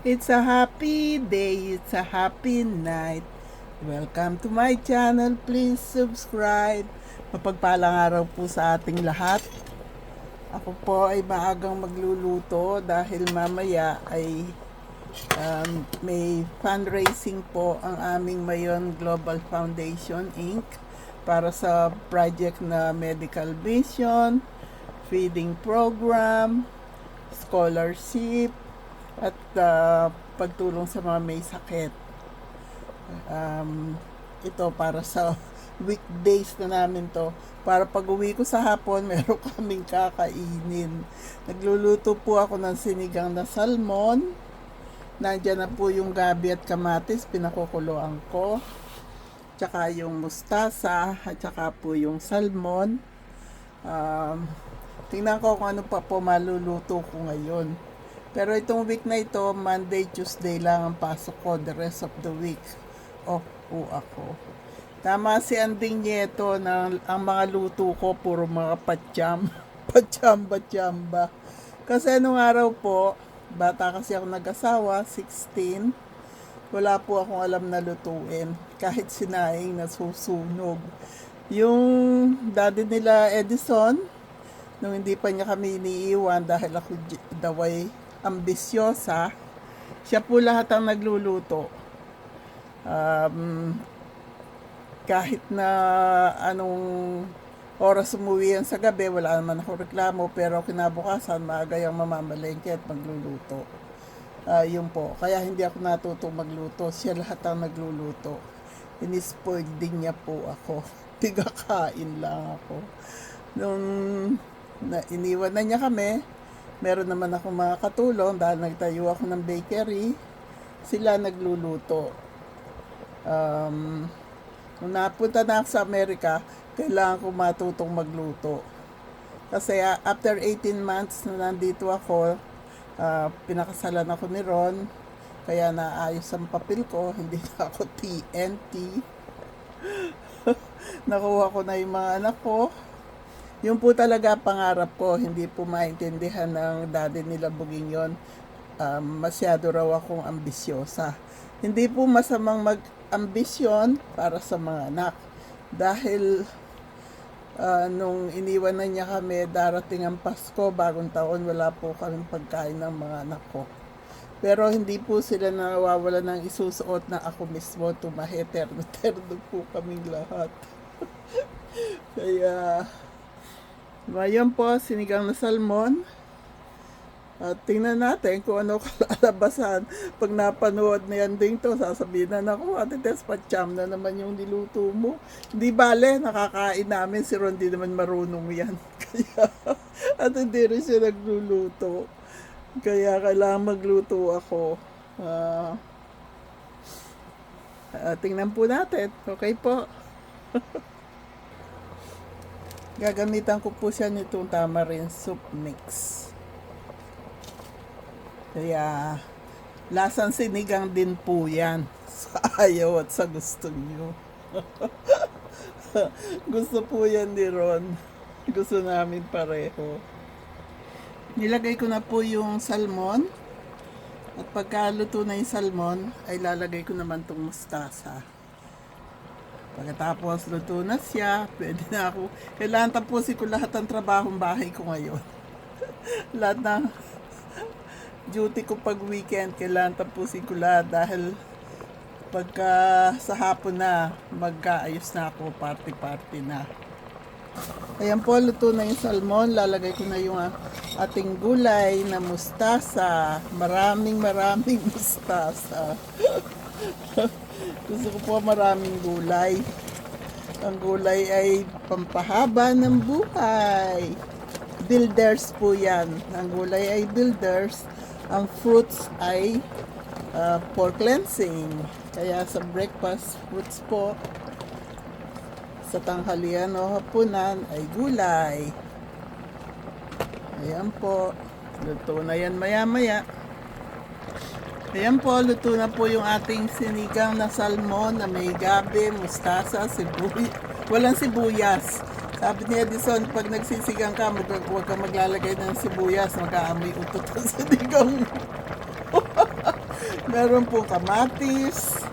It's a happy day, it's a happy night. Welcome to my channel, please subscribe. Mapagpalang araw po sa ating lahat. Ako po ay maagang magluluto dahil mamaya ay may fundraising po ang aming Mayon Global Foundation Inc. para sa project na medical vision, feeding program, scholarship, at pagtulong sa mga may sakit. Ito para sa weekdays na namin to. Para pag uwi ko sa hapon, meron kaming kakainin. Nagluluto po ako ng sinigang na salmon. Nandiyan na po yung gabi at kamatis, pinakukuluan ko. Tsaka yung mustasa, at tsaka po yung salmon. Tingnan ko kung ano pa po maluluto ko ngayon. Pero itong week na ito, Monday, Tuesday lang ang pasok ko. The rest of the week, off po ako. Tama si Anding Nieto na ang mga luto ko, puro mga patsamba. Kasi anong araw po, bata kasi ako nag-asawa, 16, wala po akong alam na lutuin. Kahit sinaing nasusunog. Yung daddy nila Edison, nung hindi pa niya kami iniiwan dahil ako daw ay ambisyosa, siya po lahat ang nagluluto. Kahit na anong oras umuwi yan sa gabi, wala naman ako reklamo, pero kinabukasan maaga yung mamamalengke at magluluto. Yun po, kaya hindi ako natutong magluto, siya lahat ang nagluluto. Inispoiled din niya po ako. Tigakain lang ako. Nung iniwan na niya kami, meron naman ako mga katulong dahil nagtayo ako ng bakery. Sila nagluluto. Nung napunta na ako sa Amerika, kailangan ko matutong magluto. Kasi after 18 months na nandito ako, pinakasalan ako ni Ron. Kaya naayos ang papel ko, hindi na ako TNT. Nakuha ko na yung mga anak ko. Yun po talaga pangarap ko, hindi po maintindihan ng daddy nila Buging yun. Masyado raw akong ambisyosa. Hindi po masamang mag-ambisyon para sa mga anak. Dahil nung iniwan na niya kami, darating ang Pasko, bagong taon, wala po kaming pagkain ng mga anak ko. Pero hindi po sila nawawala ng isusuot na ako mismo, tumahe, terno po kaming lahat. Kaya ngayon po, sinigang na salmon. At tingnan natin kung ano kalalabasan. Pag napanood na yan din to, sasabihin na ako, Ate Tess, patsyam na naman yung niluto mo. Hindi bale, nakakain namin. Si Ron di naman marunong yan. Kaya, at hindi rin siya nagluluto. Kaya kailangan magluto ako. Tingnan po natin. Okay po. Gagamitan ko po siya nitong tamarind soup mix. Kaya, lasang sinigang din po yan. Sa ayaw at sa gusto nyo. Gusto po yan ni Ron. Gusto namin pareho. Nilagay ko na po yung salmon. At pagkaluto na yung salmon, ay lalagay ko naman itong mustasa. Pagkatapos luto na siya, pwede na ako. Kailangan tapusin ko lahat ng trabahong bahay ko ngayon. Lahat ng duty ko pag weekend, kailangan tapusin ko lahat dahil pagka sa hapon na, magkaayos na ako, party na. Ayan po, luto na yung salmon. Lalagay ko na yung ating gulay na mustasa. Maraming mustasa. Gusto ko po maraming gulay. Ang gulay ay pampahaba ng buhay. Builders po yan. Ang gulay ay builders. Ang fruits ay for cleansing. Kaya sa breakfast, fruits po. Sa tanghalian o hapunan ay gulay. Ayan po. Luto na yan maya-maya. Ayan po, luto na po yung ating sinigang na salmon na may gabi, mustasa, sibuyas. Walang sibuyas. Sabi ni Edison, pag nagsisigang ka, huwag kang maglalagay ng sibuyas, mag-aamoy utot ang sinigang mo. Meron po kamatis,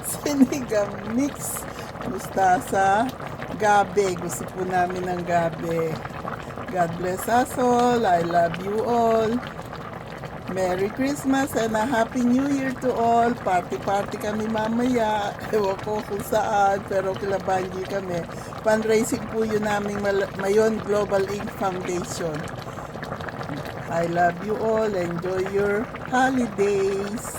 sinigang mix, mustasa, gabi. Gusto po namin ng gabi. God bless us all. I love you all. Merry Christmas and a Happy New Year to all. Party-party kami mamaya. Ewan ko kung saan, pero kilabanji kami. Fundraising po yun naming Mayon Global Inc. Foundation. I love you all. Enjoy your holidays.